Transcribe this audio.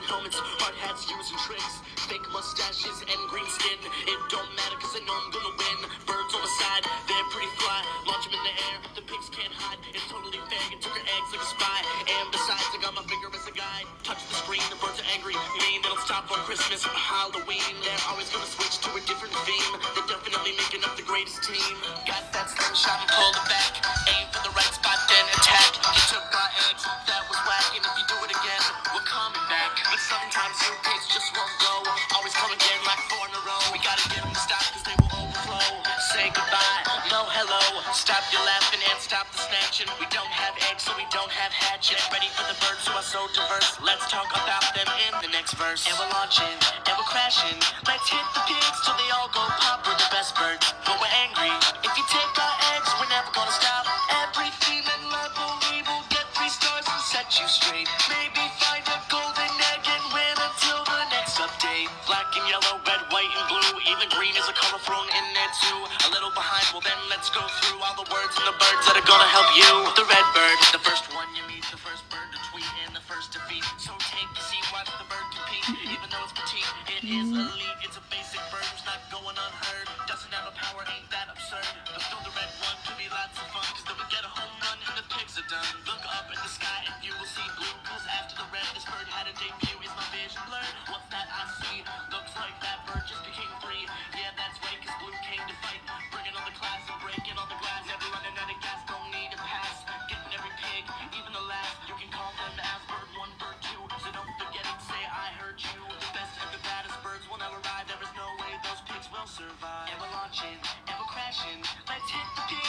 performance, hard hats using tricks, fake mustaches and green skin. It don't matter cause I know I'm gonna win. Birds on the side, they're pretty fly. Launch them in the air, the pigs can't hide. It's totally fair, you took her eggs like a spy. And besides, I got my finger as a guide. Touch the screen, the birds are angry. Mean, they don't stop on Christmas or Halloween. They're always gonna switch to a different theme. They're definitely making up the greatest team. Got that slingshot and pull it back. Aim for the right spot, then attack. You took our eggs, that was whack. And if you do it again, we're coming back. But sometimes your pigs just won't go. Always come again like 4 in a row. We gotta get them to stop cause they will overflow. Say goodbye, no hello. Stop your laughing and stop the snatching. We don't have eggs so we don't have hatchet. Ready for the birds who are so diverse. Let's talk about them in the next verse. And we're launching, and we're crashing. Let's hit the pigs till they all go pop. We're the best birds, but we're angry. If you take our eggs, we're never gonna stop. Every female level we will get 3 stars and set you straight. Maybe find a golden egg and win until the next update. Black and yellow, red, white and blue. Even green is a color thrown in there too. A little behind, well then let's go through all the words and the birds that are gonna help you. The red bird, the first one you meet, the first bird to tweet, and the first to feed. So take a seat, watch the bird compete. Even though it's petite, it is elite. It's a basic bird who's not going unheard. Doesn't have a power, ain't that absurd. But still the red one could be lots of fun, cause then we get a home run and the pigs are done. Look up in the sky and you will see blue, cause after the red this bird had a debut. Is my vision blurred? What's that I see? Looks like that bird just became free. Yeah, that's right, cause blue came to fight. Bringing on the class and breaking all the glass. Every running out of gas, don't need a pass. Getting every pig, even the last. You can call them as bird 1, bird 2. So don't forget it, say I heard you. The best and the baddest birds will never ride. There is no way those pigs will survive. And we're launching, and we're crashing. Let's hit the pig